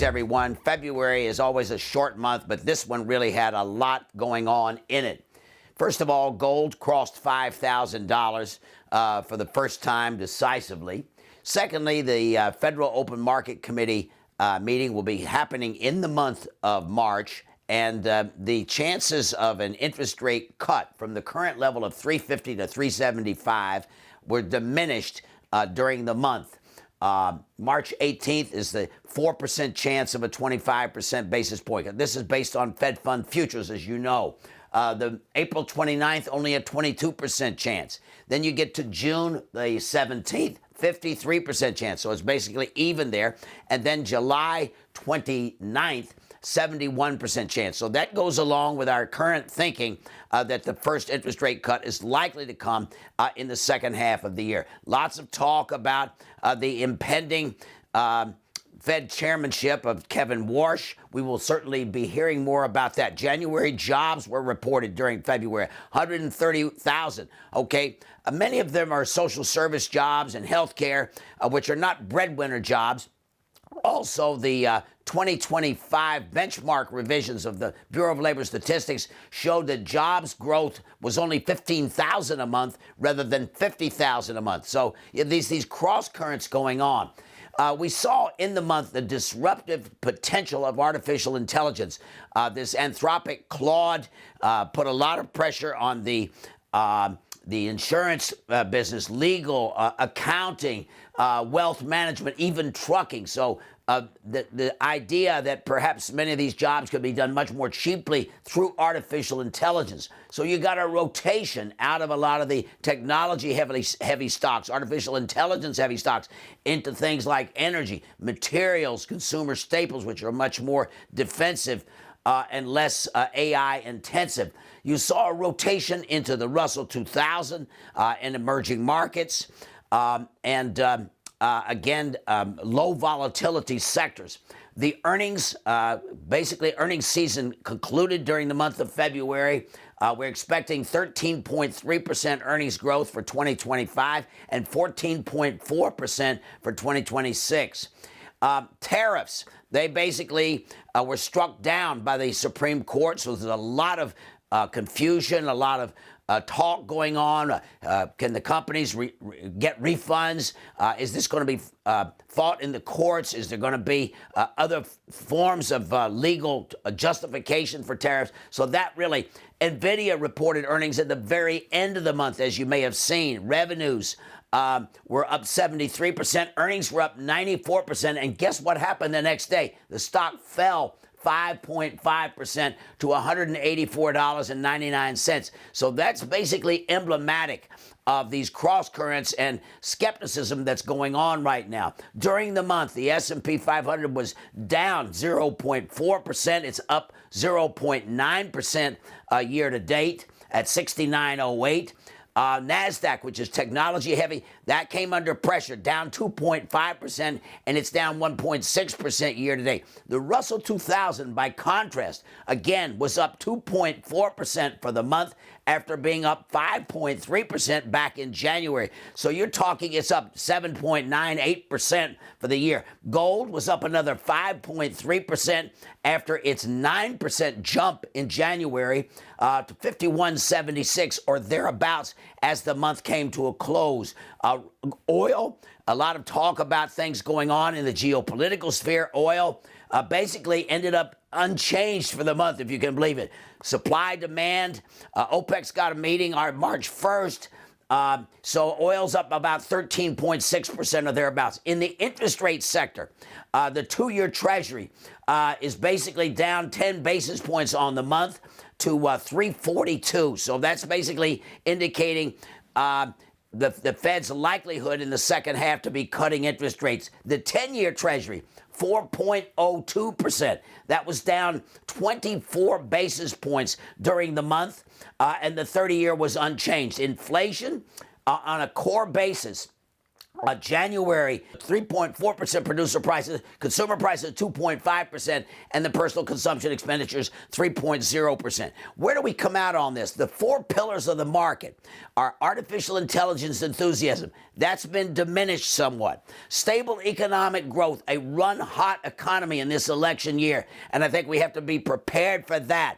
Greetings, everyone. February is always a short month, but this one really had a lot going on in it. First of all, gold crossed $5,000 for the first time decisively. Secondly, the Federal Open Market Committee meeting will be happening in the month of March, and the chances of an interest rate cut from the current level of 350 to 375 were diminished during the month. March 18th is the 4% chance of a 25% basis point. This is based on Fed Fund futures, as you know. The April 29th, only a 22% chance. Then you get to June the 17th, 53% chance. So it's basically even there. And then July 29th, 71% chance. So that goes along with our current thinking that the first interest rate cut is likely to come in the second half of the year. Lots of talk about the impending Fed chairmanship of Kevin Warsh. We will certainly be hearing more about that. January jobs were reported during February, 130,000. Okay, many of them are social service jobs and healthcare, which are not breadwinner jobs. Also, the 2025 benchmark revisions of the Bureau of Labor Statistics showed that jobs growth was only 15,000 a month rather than 50,000 a month. So these cross currents going on. We saw in the month the disruptive potential of artificial intelligence. This Anthropic Claude put a lot of pressure on the insurance business, legal, accounting, wealth management, even trucking. So the idea that perhaps many of these jobs could be done much more cheaply through artificial intelligence. So you got a rotation out of a lot of the technology heavy stocks, artificial intelligence heavy stocks, into things like energy, materials, consumer staples, which are much more defensive and less AI intensive. You saw a rotation into the Russell 2000 in emerging markets again, low volatility sectors. The earnings, basically earnings season concluded during the month of February. We're expecting 13.3% earnings growth for 2025 and 14.4% for 2026. Tariffs, they basically were struck down by the Supreme Court, so there's a lot of confusion, a lot of talk going on. Can the companies get refunds? Is this going to be fought in the courts? Is there going to be other forms of legal justification for tariffs? So that really, NVIDIA reported earnings at the very end of the month, as you may have seen. Revenues were up 73%. Earnings were up 94%. And guess what happened the next day? The stock fell 5.5% to $184.99. So that's basically emblematic of these cross currents and skepticism that's going on right now. During the month, the S&P 500 was down 0.4%. It's up 0.9% year to date at 6908. NASDAQ, which is technology heavy, that came under pressure, down 2.5%, and it's down 1.6% year to date. The Russell 2000, by contrast, again, was up 2.4% for the month after being up 5.3% back in January. So you're talking it's up 7.98% for the year. Gold was up another 5.3% after its 9% jump in January to 51.76 or thereabouts as the month came to a close. Oil, a lot of talk about things going on in the geopolitical sphere. Oil basically ended up unchanged for the month, if you can believe it. Supply, demand, OPEC's got a meeting on March 1st. So oil's up about 13.6% or thereabouts. In the interest rate sector, the two-year Treasury is basically down 10 basis points on the month to 342. So that's basically indicating the Fed's likelihood in the second half to be cutting interest rates. The 10-year Treasury, 4.02%. That was down 24 basis points during the month, and the 30-year was unchanged. Inflation on a core basis January, 3.4% producer prices, consumer prices 2.5%, and the personal consumption expenditures 3.0%. Where do we come out on this? The four pillars of the market are artificial intelligence enthusiasm. That's been diminished somewhat. Stable economic growth, a run-hot economy in this election year, and I think we have to be prepared for that.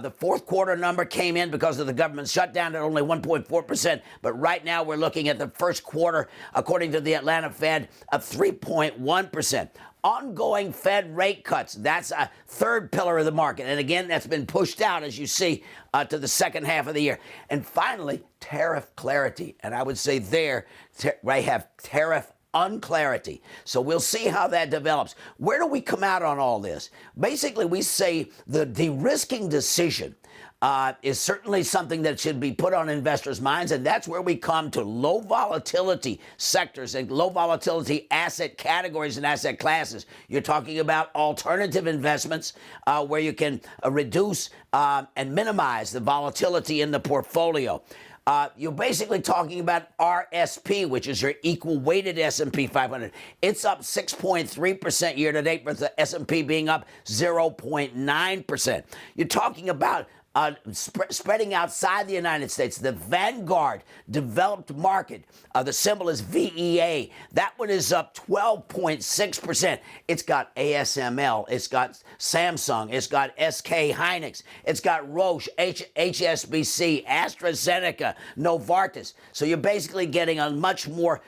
The fourth quarter number came in because of the government shutdown at only 1.4%, but right now we're looking at the first quarter, according to the Atlanta Fed, of 3.1%. Ongoing Fed rate cuts, that's a third pillar of the market. And again, that's been pushed out, as you see, to the second half of the year. And finally, tariff clarity. And I would say there, I have tariff unclarity. So we'll see how that develops. Where do we come out on all this? Basically, we say the de-risking decision is certainly something that should be put on investors' minds, and that's where we come to low volatility sectors and low volatility asset categories and asset classes. You're talking about alternative investments where you can reduce and minimize the volatility in the portfolio. You're basically talking about RSP, which is your equal-weighted S&P 500. It's up 6.3% year-to-date, with the S&P being up 0.9%. You're talking about spreading outside the United States. The Vanguard developed market, the symbol is VEA. That one is up 12.6%. It's got ASML, it's got Samsung, it's got SK Hynix, it's got Roche, HSBC, AstraZeneca, Novartis. So you're basically getting a much more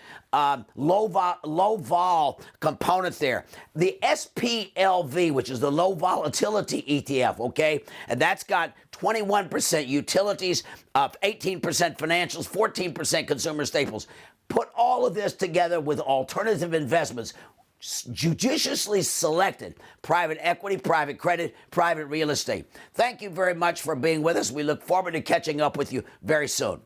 low vol component there. The SPLV, which is the low volatility ETF, okay, and that's got 21% utilities, 18% financials, 14% consumer staples. Put all of this together with alternative investments, judiciously selected private equity, private credit, private real estate. Thank you very much for being with us. We look forward to catching up with you very soon.